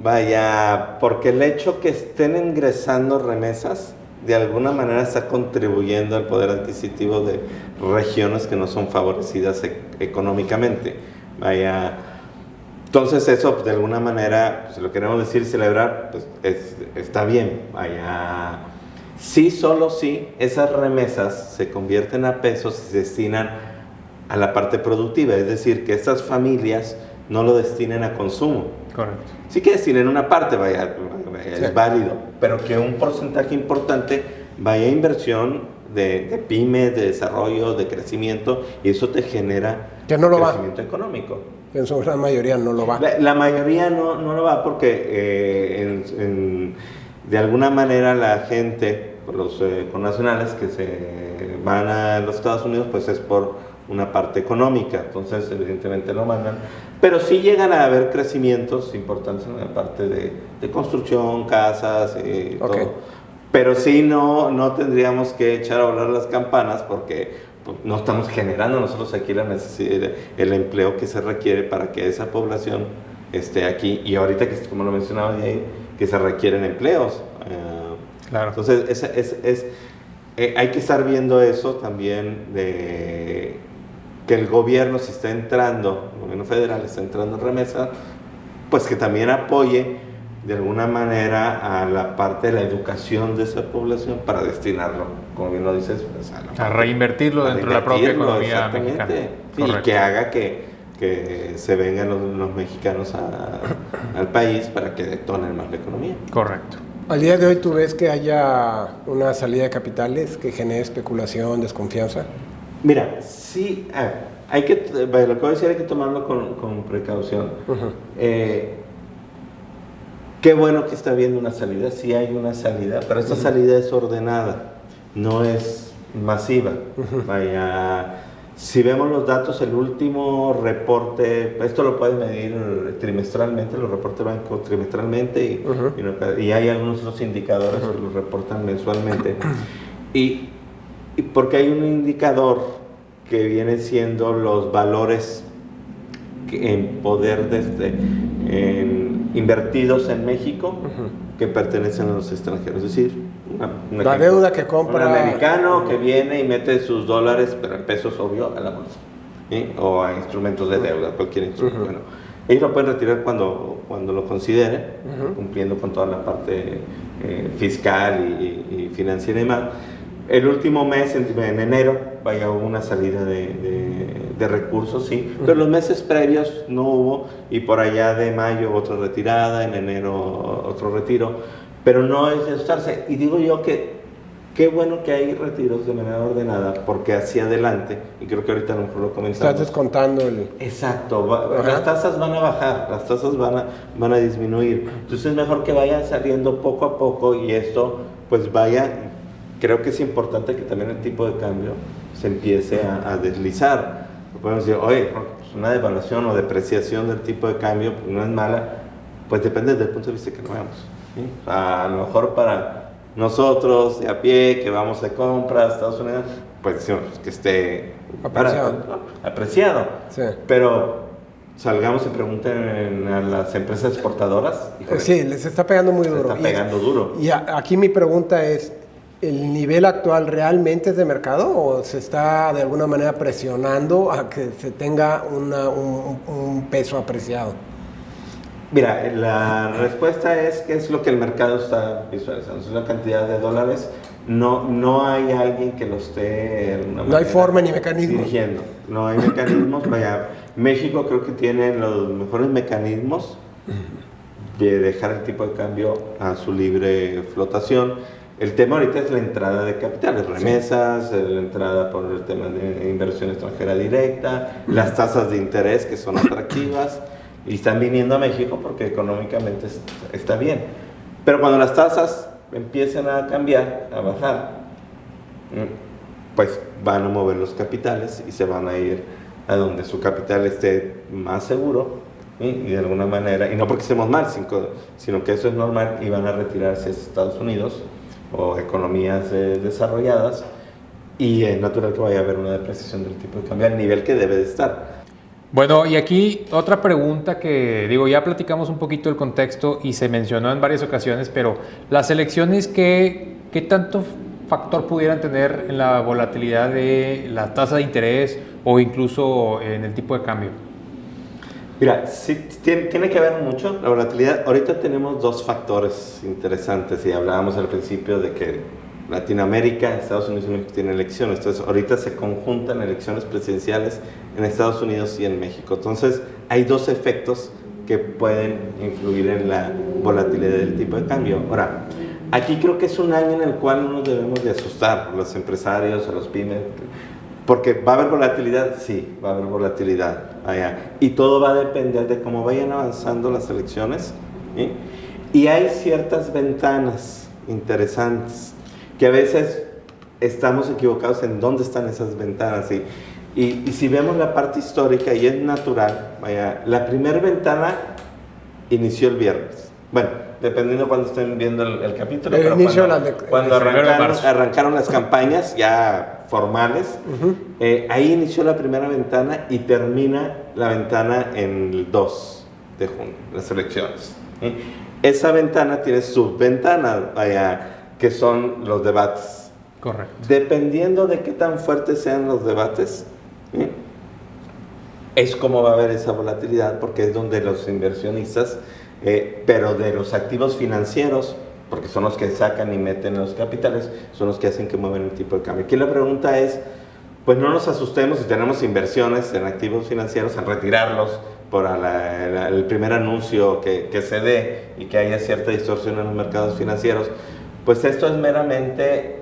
Vaya, porque el hecho que estén ingresando remesas de alguna manera está contribuyendo al poder adquisitivo de regiones que no son favorecidas económicamente. Vaya, entonces eso de alguna manera, si lo queremos decir, celebrar, pues está bien. Vaya, sí, solo sí, esas remesas se convierten a pesos y se destinan a la parte productiva, es decir, que estas familias no lo destinen a consumo. Correcto. Sí que destinen una parte, vaya, es válido, pero que un porcentaje importante vaya a inversión de pymes, de desarrollo, de crecimiento, y eso te genera que no lo crecimiento económico. En su gran mayoría no lo va. La mayoría no lo va porque de alguna manera la gente, los connacionales que se van a los Estados Unidos, pues es por una parte económica, entonces evidentemente lo mandan, pero sí llegan a haber crecimientos importantes en la parte de construcción, casas, todo. Pero sí no tendríamos que echar a volar las campanas porque pues, no estamos generando nosotros aquí la necesidad, el empleo que se requiere para que esa población esté aquí, y ahorita que como lo mencionaba ahí, que se requieren empleos. Claro. Entonces hay que estar viendo eso también de que el gobierno, si está entrando, el gobierno federal está entrando en remesa, pues que también apoye de alguna manera a la parte de la educación de esa población para destinarlo, como bien lo dices, pues, a reinvertirlo dentro de la propia economía mexicana. Sí, y que haga que se vengan los mexicanos al país para que detonen más la economía. Correcto. Al día de hoy, ¿tú ves que haya una salida de capitales que genere especulación, desconfianza? Mira, sí, lo que voy a decir hay que tomarlo con precaución. Qué bueno que está habiendo una salida, sí hay una salida, pero esta salida es ordenada, no es masiva. Vaya, si vemos los datos, el último reporte, esto lo puedes medir trimestralmente, los reportes van trimestralmente y hay algunos otros indicadores que los reportan mensualmente. Y porque hay un indicador que viene siendo los valores en poder invertidos en México que pertenecen a los extranjeros, es decir, la deuda que compra un americano que viene y mete sus dólares, pero en pesos, obvio, a la bolsa, ¿sí? O a instrumentos de deuda, cualquier instrumento. Bueno, ellos lo pueden retirar cuando lo consideren, cumpliendo con toda la parte fiscal y financiera y demás. El último mes, en enero, hubo una salida de recursos, sí, pero los meses previos no hubo, y por allá de mayo otra retirada, en enero otro retiro, pero no es de asustarse. Y digo yo que qué bueno que hay retiros de manera ordenada, porque hacia adelante, y creo que ahorita a lo mejor lo comenzamos. Estás descontando el... Exacto, las tasas van a bajar, las tasas van a disminuir, entonces es mejor que vayan saliendo poco a poco, y esto pues vaya... Creo que es importante que también el tipo de cambio se empiece a deslizar. Podemos decir, oye, pues una devaluación o depreciación del tipo de cambio pues no es mala, pues depende del punto de vista que lo veamos. ¿Sí? A lo mejor para nosotros de a pie, que vamos de compras a Estados Unidos, pues decimos que esté apreciado. Sí. Pero salgamos y pregunten a las empresas exportadoras. Sí, les está pegando muy duro. Les está pegando duro. Y aquí mi pregunta es, ¿el nivel actual realmente es de mercado o se está de alguna manera presionando a que se tenga un peso apreciado? Mira, la respuesta es que es lo que el mercado está visualizando, es la cantidad de dólares. No hay alguien que lo esté no hay forma ni mecanismo dirigiendo. No hay mecanismos. Vaya, México creo que tiene los mejores mecanismos de dejar el tipo de cambio a su libre flotación. El tema ahorita es la entrada de capitales, remesas, la entrada por el tema de inversión extranjera directa, las tasas de interés que son atractivas y están viniendo a México porque económicamente está bien. Pero cuando las tasas empiecen a cambiar, a bajar, pues van a mover los capitales y se van a ir a donde su capital esté más seguro, ¿sí? Y de alguna manera, y no porque estemos mal, sino que eso es normal, y van a retirarse a Estados Unidos o economías desarrolladas, y es natural que vaya a haber una depreciación del tipo de cambio al nivel que debe de estar. Bueno, y aquí otra pregunta que digo, ya platicamos un poquito el contexto y se mencionó en varias ocasiones, pero las elecciones, ¿qué tanto factor pudieran tener en la volatilidad de la tasa de interés o incluso en el tipo de cambio? Mira, sí, tiene que ver mucho la volatilidad. Ahorita tenemos dos factores interesantes y hablábamos al principio de que Latinoamérica, Estados Unidos y México tienen elecciones. Entonces, ahorita se conjuntan elecciones presidenciales en Estados Unidos y en México. Entonces, hay dos efectos que pueden influir en la volatilidad del tipo de cambio. Ahora, aquí creo que es un año en el cual no nos debemos de asustar, a los empresarios, a los pymes, porque va a haber volatilidad, sí, va a haber volatilidad allá. Y todo va a depender de cómo vayan avanzando las elecciones, ¿sí? Y hay ciertas ventanas interesantes que a veces estamos equivocados en dónde están esas ventanas. Y si vemos la parte histórica, y es natural, vaya, la primera ventana inició el viernes. Bueno, dependiendo de cuando estén viendo el capítulo, el pero inicio cuando arrancaron las campañas ya formales, ahí inició la primera ventana y termina la ventana en el 2 de junio, las elecciones. Esa ventana tiene subventanas, que son los debates. Correcto. Dependiendo de qué tan fuertes sean los debates, es como va a haber esa volatilidad, porque es donde los inversionistas, pero de los activos financieros, porque son los que sacan y meten los capitales, son los que hacen que mueven el tipo de cambio. Aquí la pregunta es, pues no nos asustemos si tenemos inversiones en activos financieros, en retirarlos por el primer anuncio que se dé y que haya cierta distorsión en los mercados financieros. Pues esto es meramente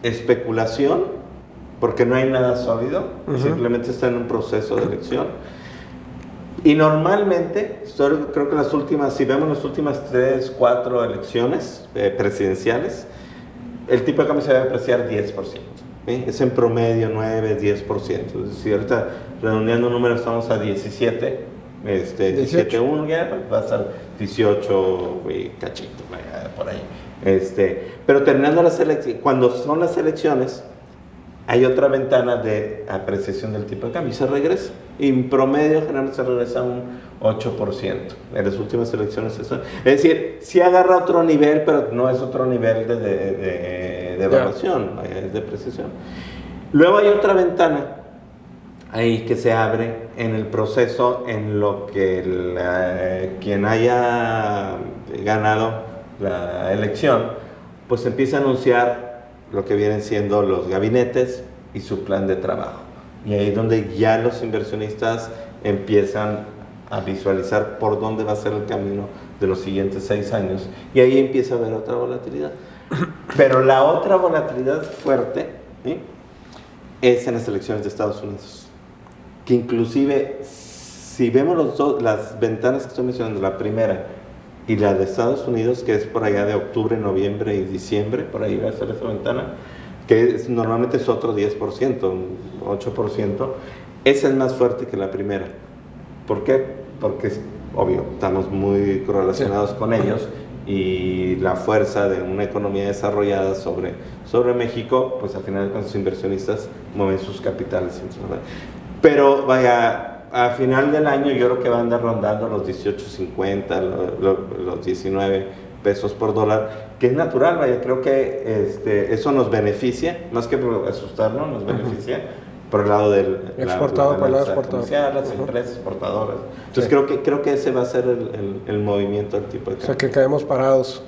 especulación, porque no hay nada sólido, simplemente está en un proceso de elección. Y normalmente, creo que si vemos las últimas 3, 4 elecciones presidenciales, el tipo de cambio se debe apreciar 10%. Es en promedio 9, 10%. Si ahorita redondeando números estamos a 17.1, ya va a estar 18 y cachito, por ahí. Pero terminando las elecciones, cuando son las elecciones, hay otra ventana de apreciación del tipo de cambio y se regresa. Y en promedio generalmente se regresa un 8%. En las últimas elecciones es decir, sí agarra otro nivel, pero no es otro nivel de evaluación, es de apreciación. Luego hay otra ventana ahí que se abre en el proceso en lo que quien haya ganado la elección, pues empieza a anunciar lo que vienen siendo los gabinetes y su plan de trabajo. Y ahí es donde ya los inversionistas empiezan a visualizar por dónde va a ser el camino de los siguientes 6 años. Y ahí empieza a haber otra volatilidad. Pero la otra volatilidad fuerte, ¿sí?, es en las elecciones de Estados Unidos. Que inclusive, si vemos las ventanas que estoy mencionando, la primera y la de Estados Unidos, que es por allá de octubre, noviembre y diciembre, por ahí va a ser esa ventana, que normalmente es otro 10%, 8%, esa es más fuerte que la primera. ¿Por qué? Porque, obvio, estamos muy correlacionados con ellos, y la fuerza de una economía desarrollada sobre México, pues al final con sus inversionistas mueven sus capitales. Pero vaya, a final del año yo creo que va a andar rondando los 18.50, los 19 pesos por dólar, que es natural, vaya, creo que eso nos beneficia, más que por asustarnos, nos beneficia por el lado del exportador, por el lado exportador, las empresas exportadoras. Entonces creo que ese va a ser el movimiento del tipo de cambio. O sea, que caemos parados.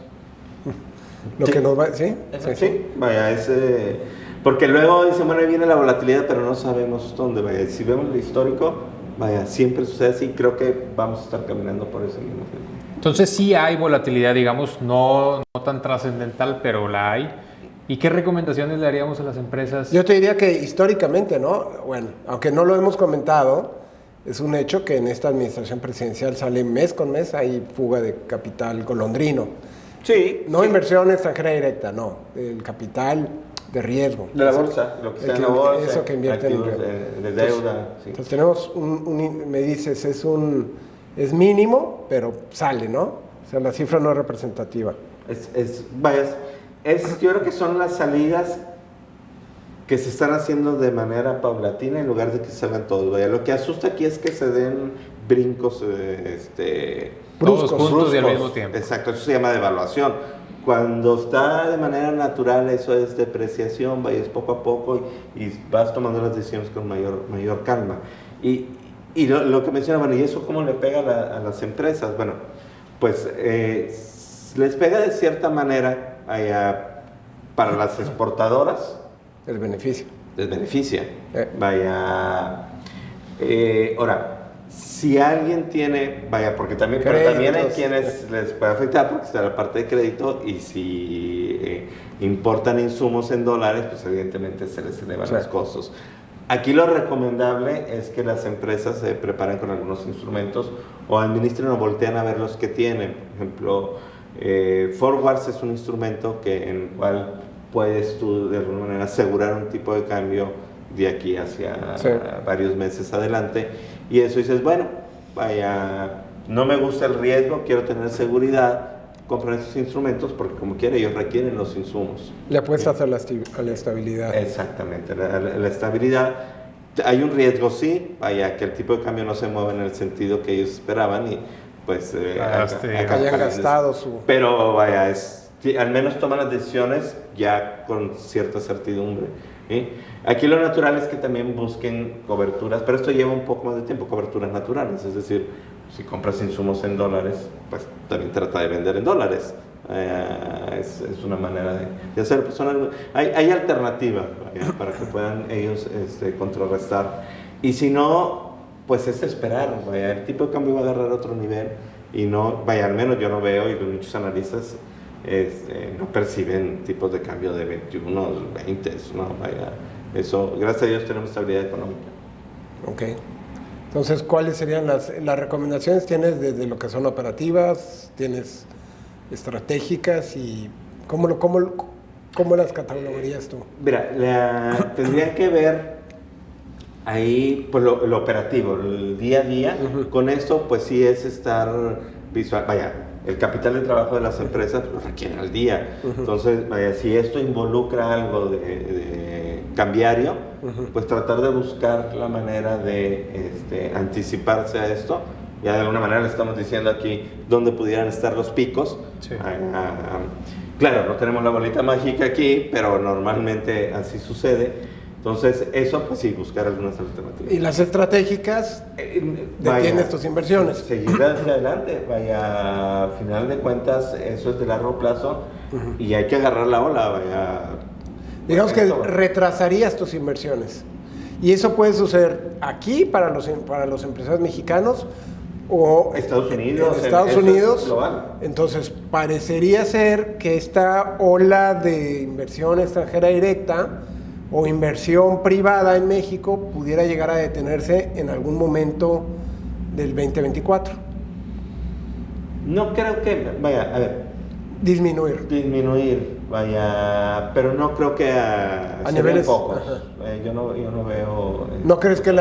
Lo que nos va, ¿sí? Sí, vaya, porque luego dicen, bueno, ahí viene la volatilidad, pero no sabemos dónde. Vaya, si vemos lo histórico, vaya, siempre sucede así. Creo que vamos a estar caminando por ese mismo camino. Entonces sí hay volatilidad, digamos, no tan trascendental, pero la hay. ¿Y qué recomendaciones le daríamos a las empresas? Yo te diría que históricamente, ¿no? Bueno, aunque no lo hemos comentado, es un hecho que en esta administración presidencial sale mes con mes, hay fuga de capital golondrino. Sí. No sí. inversión extranjera directa, no. El capital de riesgo. De la bolsa, lo que está en la bolsa. Eso que invierte en activos de deuda. Sí. Entonces tenemos me dices, es mínimo, pero sale, ¿no? O sea, la cifra no es representativa. Yo creo que son las salidas que se están haciendo de manera paulatina en lugar de que salgan todos. Vaya, lo que asusta aquí es que se den brincos todos juntos y al mismo tiempo. Exacto, eso se llama devaluación. Cuando está de manera natural, eso es depreciación, vaya, es poco a poco y vas tomando las decisiones con mayor calma. Y lo que menciona, bueno, ¿y eso cómo le pega a las empresas? Bueno, pues les pega de cierta manera para las exportadoras. El beneficio. Les beneficia. Vaya. Ahora, si alguien tiene, vaya, porque también, pero también hay quienes les puede afectar porque está la parte de crédito y si importan insumos en dólares, pues evidentemente se les elevan los costos. Aquí lo recomendable es que las empresas se preparen con algunos instrumentos o administren o voltean a ver los que tienen. Por ejemplo, Forwards es un instrumento en el cual puedes tú de alguna manera asegurar un tipo de cambio de aquí hacia varios meses adelante y eso dices, bueno, vaya, no me gusta el riesgo, quiero tener seguridad, comprar esos instrumentos porque como quiera ellos requieren los insumos. Le apuestas a la estabilidad. Exactamente, la estabilidad. Hay un riesgo, sí, vaya, que el tipo de cambio no se mueva en el sentido que ellos esperaban y pues hayan gastado su... Pero vaya, al menos toman las decisiones ya con cierta certidumbre. ¿Sí? Aquí lo natural es que también busquen coberturas, pero esto lleva un poco más de tiempo, coberturas naturales, es decir, si compras insumos en dólares, pues también trata de vender en dólares. Es una manera de hacer. Pues hay alternativa para que puedan ellos contrarrestar. Y si no, pues es esperar. Vaya, el tipo de cambio va a agarrar otro nivel y no, vaya, al menos yo no veo y muchos analistas no perciben tipos de cambio de 21, 20, no, vaya, eso, gracias a Dios tenemos estabilidad económica. Ok. Entonces, ¿cuáles serían las recomendaciones? ¿Tienes desde lo que son operativas? ¿Tienes estratégicas? ¿Y cómo las catalogarías tú? Mira, tendrían que ver ahí pues, lo operativo, el día a día. Con esto, pues sí es estar visual, vaya, el capital de trabajo de las empresas lo requiere al día. Entonces, vaya, si esto involucra algo de cambiario, pues tratar de buscar la manera de anticiparse a esto. Ya de alguna manera le estamos diciendo aquí dónde pudieran estar los picos. Sí. Claro, no tenemos la bolita mágica aquí, pero normalmente así sucede. Entonces, eso, pues sí, buscar algunas alternativas. ¿Y las estratégicas? ¿Detienes tus inversiones? Seguir hacia adelante. Vaya, a final de cuentas, eso es de largo plazo y hay que agarrar la ola. Vaya. Digamos que retrasarías tus inversiones. Y eso puede suceder aquí para los empresarios mexicanos o Estados Unidos. En Estados Unidos. Entonces, parecería ser que esta ola de inversión extranjera directa o inversión privada en México pudiera llegar a detenerse en algún momento del 2024. No creo que, vaya, a ver. Disminuir, vaya, pero no creo que a niveles pocos. Yo no veo. ¿No crees que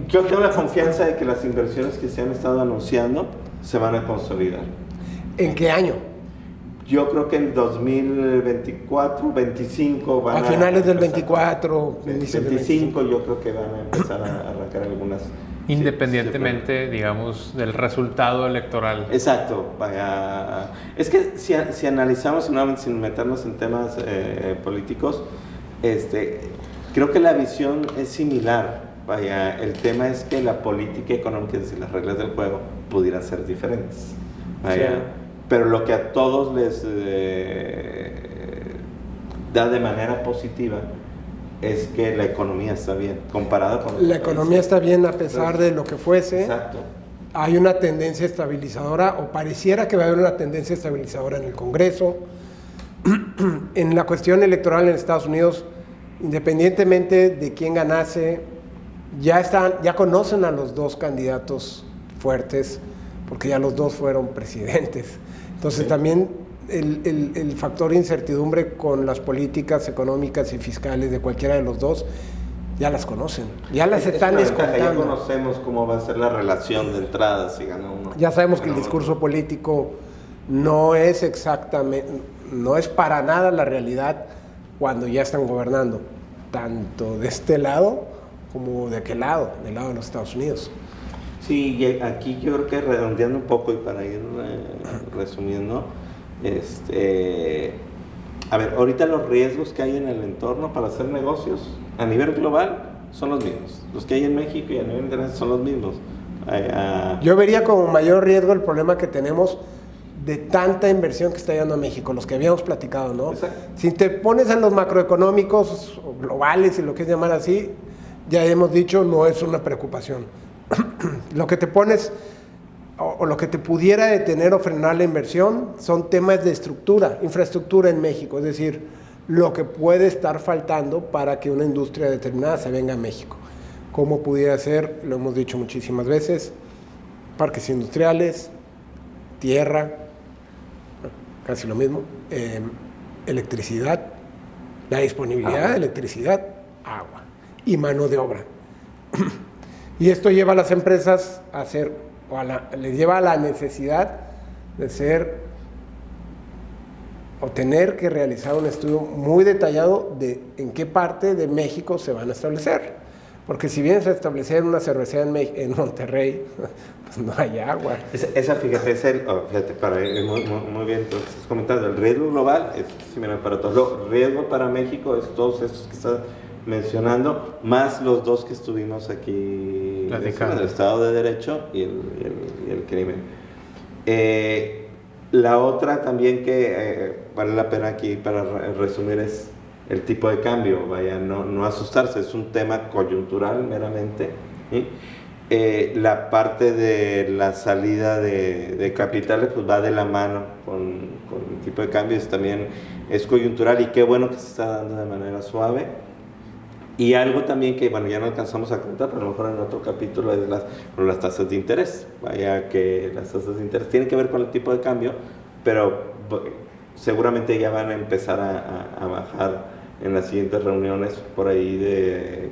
Yo tengo la confianza de que las inversiones que se han estado anunciando se van a consolidar. ¿En qué año? Yo creo que en 2024, 25 van a finales del 24, 25 yo creo que van a empezar a arrancar algunas. Independientemente, digamos, del resultado electoral. Exacto. Vaya. Es que si analizamos, nuevamente sin meternos en temas políticos, creo que la visión es similar. Vaya, el tema es que la política económica, es decir, las reglas del juego, pudieran ser diferentes. Vaya. Sí. Pero lo que a todos les da de manera positiva es que la economía está bien, comparada con... La economía está bien a pesar de lo que fuese. Exacto. Hay una tendencia estabilizadora, o pareciera que va a haber una tendencia estabilizadora en el Congreso. En la cuestión electoral en Estados Unidos, independientemente de quién ganase, ya conocen a los dos candidatos fuertes, porque ya los dos fueron presidentes. Entonces Sí. también el factor incertidumbre con las políticas económicas y fiscales de cualquiera de los dos, ya las conocen, ya las están una ventaja, ya descontando. conocemos cómo va a ser la relación de entrada si gana uno. Ya sabemos que el Gana discurso uno. político no es exactamente, no es para nada la realidad cuando ya están gobernando, tanto de este lado como de aquel lado, del lado de los Estados Unidos. Sí, y aquí yo creo que redondeando un poco y para ir resumiendo, a ver, ahorita los riesgos que hay en el entorno para hacer negocios a nivel global son los mismos. Los que hay en México y a nivel internacional son los mismos. Yo vería como mayor riesgo el problema que tenemos de tanta inversión que está llegando a México, los que habíamos platicado, ¿no? Exacto. Si te pones en los macroeconómicos o globales, y lo quieres llamar así, ya hemos dicho, no es una preocupación. Lo que te pones o lo que te pudiera detener o frenar la inversión son temas de estructura, infraestructura en México, es decir, lo que puede estar faltando para que una industria determinada se venga a México. ¿Cómo pudiera ser? Lo hemos dicho muchísimas veces, parques industriales, tierra, casi lo mismo, electricidad, la disponibilidad de electricidad, agua y mano de obra. Y esto lleva a las empresas a hacer, les lleva a la necesidad de ser o tener que realizar un estudio muy detallado de en qué parte de México se van a establecer. Porque si bien se establecer una cervecería en Monterrey, pues no hay agua. Fíjate, para ir muy bien, entonces comentando, el riesgo global es similar para todos. El riesgo para México es todos estos que estás mencionando, más los dos que estuvimos aquí, el Estado de Derecho y el crimen. La otra también que vale la pena aquí para resumir es el tipo de cambio, vaya, no asustarse, es un tema coyuntural meramente, ¿sí? La parte de la salida de capitales pues va de la mano con el tipo de cambios, también es coyuntural y qué bueno que se está dando de manera suave. Y algo también que, bueno, ya no alcanzamos a comentar, pero a lo mejor en otro capítulo es las tasas de interés. Vaya que las tasas de interés tienen que ver con el tipo de cambio, pero seguramente ya van a empezar a bajar en las siguientes reuniones por ahí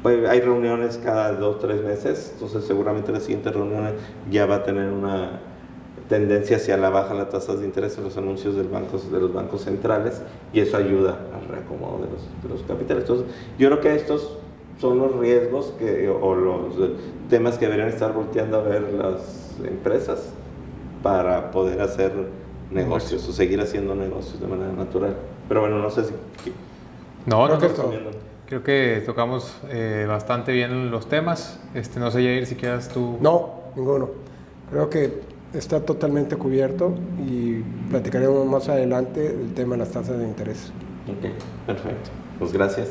hay reuniones cada 2-3 meses, entonces seguramente en las siguientes reuniones ya va a tener una tendencia hacia la baja las tasas de interés en los anuncios de los bancos centrales y eso ayuda al reacomodo de los capitales. Entonces yo creo que estos son los riesgos o los temas que deberían estar volteando a ver las empresas para poder hacer negocios o seguir haciendo negocios de manera natural. Pero bueno, no sé si... Creo que tocamos bastante bien los temas. No sé, Yair, si quieras tú... No, ninguno. Creo que está totalmente cubierto y platicaremos más adelante del tema de las tasas de interés. Ok, perfecto. Pues gracias.